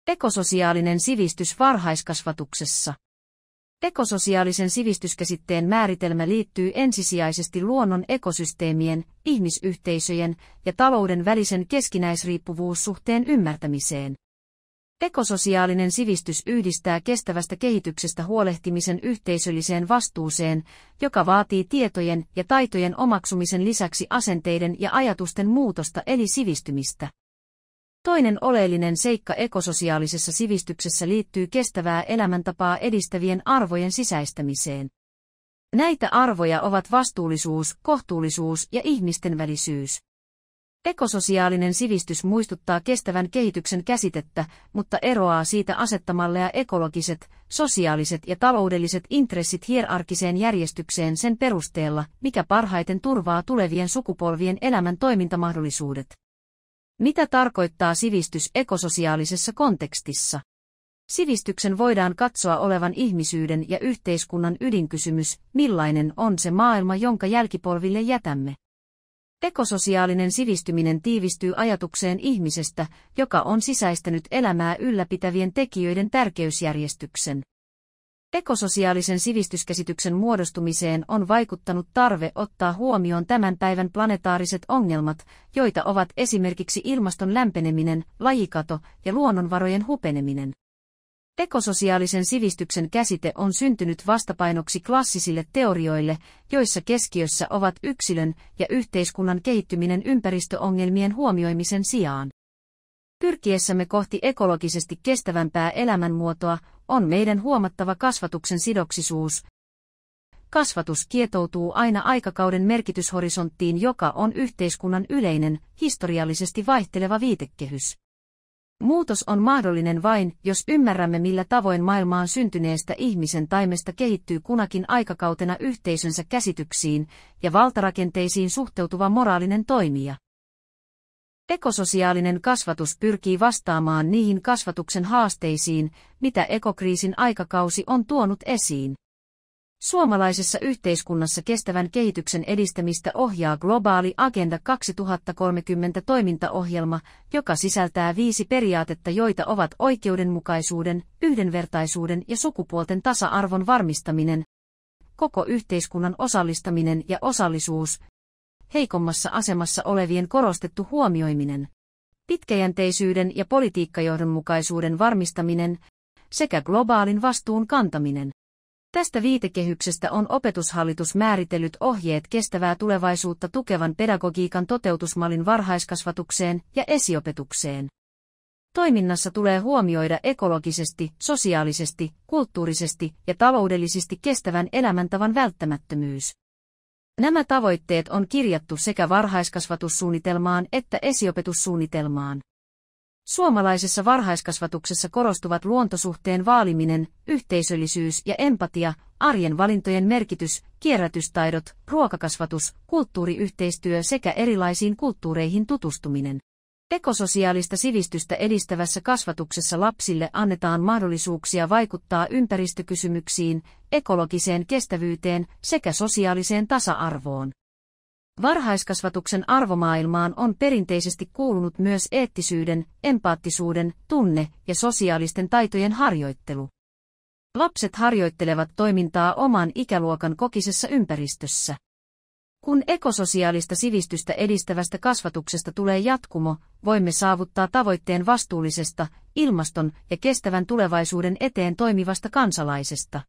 Ekososiaalinen sivistys varhaiskasvatuksessa. Ekososiaalisen sivistyskäsitteen määritelmä liittyy ensisijaisesti luonnon ekosysteemien, ihmisyhteisöjen ja talouden välisen keskinäisriippuvuussuhteen ymmärtämiseen. Ekososiaalinen sivistys yhdistää kestävästä kehityksestä huolehtimisen yhteisölliseen vastuuseen, joka vaatii tietojen ja taitojen omaksumisen lisäksi asenteiden ja ajatusten muutosta eli sivistymistä. Toinen oleellinen seikka ekososiaalisessa sivistyksessä liittyy kestävää elämäntapaa edistävien arvojen sisäistämiseen. Näitä arvoja ovat vastuullisuus, kohtuullisuus ja ihmisten välisyys. Ekososiaalinen sivistys muistuttaa kestävän kehityksen käsitettä, mutta eroaa siitä asettamalla ekologiset, sosiaaliset ja taloudelliset intressit hierarkiseen järjestykseen sen perusteella, mikä parhaiten turvaa tulevien sukupolvien elämän toimintamahdollisuudet. Mitä tarkoittaa sivistys ekososiaalisessa kontekstissa? Sivistyksen voidaan katsoa olevan ihmisyyden ja yhteiskunnan ydinkysymys, millainen on se maailma, jonka jälkipolville jätämme. Ekososiaalinen sivistyminen tiivistyy ajatukseen ihmisestä, joka on sisäistänyt elämää ylläpitävien tekijöiden tärkeysjärjestyksen. Ekososiaalisen sivistyskäsityksen muodostumiseen on vaikuttanut tarve ottaa huomioon tämän päivän planetaariset ongelmat, joita ovat esimerkiksi ilmaston lämpeneminen, lajikato ja luonnonvarojen hupeneminen. Ekososiaalisen sivistyksen käsite on syntynyt vastapainoksi klassisille teorioille, joissa keskiössä ovat yksilön ja yhteiskunnan kehittyminen ympäristöongelmien huomioimisen sijaan. Pyrkiessämme kohti ekologisesti kestävämpää elämänmuotoa on meidän huomattava kasvatuksen sidoksisuus. Kasvatus kietoutuu aina aikakauden merkityshorisonttiin, joka on yhteiskunnan yleinen, historiallisesti vaihteleva viitekehys. Muutos on mahdollinen vain, jos ymmärrämme millä tavoin maailmaan syntyneestä ihmisen taimesta kehittyy kunakin aikakautena yhteisönsä käsityksiin ja valtarakenteisiin suhteutuva moraalinen toimija. Ekososiaalinen kasvatus pyrkii vastaamaan niihin kasvatuksen haasteisiin, mitä ekokriisin aikakausi on tuonut esiin. Suomalaisessa yhteiskunnassa kestävän kehityksen edistämistä ohjaa globaali Agenda 2030 toimintaohjelma, joka sisältää 5 periaatetta, joita ovat oikeudenmukaisuuden, yhdenvertaisuuden ja sukupuolten tasa-arvon varmistaminen, koko yhteiskunnan osallistaminen ja osallisuus, heikommassa asemassa olevien korostettu huomioiminen, pitkäjänteisyyden ja politiikkajohdonmukaisuuden varmistaminen sekä globaalin vastuun kantaminen. Tästä viitekehyksestä on Opetushallitus määritellyt ohjeet kestävää tulevaisuutta tukevan pedagogiikan toteutusmallin varhaiskasvatukseen ja esiopetukseen. Toiminnassa tulee huomioida ekologisesti, sosiaalisesti, kulttuurisesti ja taloudellisesti kestävän elämäntavan välttämättömyys. Nämä tavoitteet on kirjattu sekä varhaiskasvatussuunnitelmaan että esiopetussuunnitelmaan. Suomalaisessa varhaiskasvatuksessa korostuvat luontosuhteen vaaliminen, yhteisöllisyys ja empatia, arjen valintojen merkitys, kierrätystaidot, ruokakasvatus, kulttuuriyhteistyö sekä erilaisiin kulttuureihin tutustuminen. Ekososiaalista sivistystä edistävässä kasvatuksessa lapsille annetaan mahdollisuuksia vaikuttaa ympäristökysymyksiin, ekologiseen kestävyyteen sekä sosiaaliseen tasa-arvoon. Varhaiskasvatuksen arvomaailmaan on perinteisesti kuulunut myös eettisyyden, empaattisuuden, tunne- ja sosiaalisten taitojen harjoittelu. Lapset harjoittelevat toimintaa oman ikäluokan kokisessa ympäristössä. Kun ekososiaalista sivistystä edistävästä kasvatuksesta tulee jatkumo, voimme saavuttaa tavoitteen vastuullisesta, ilmaston ja kestävän tulevaisuuden eteen toimivasta kansalaisesta.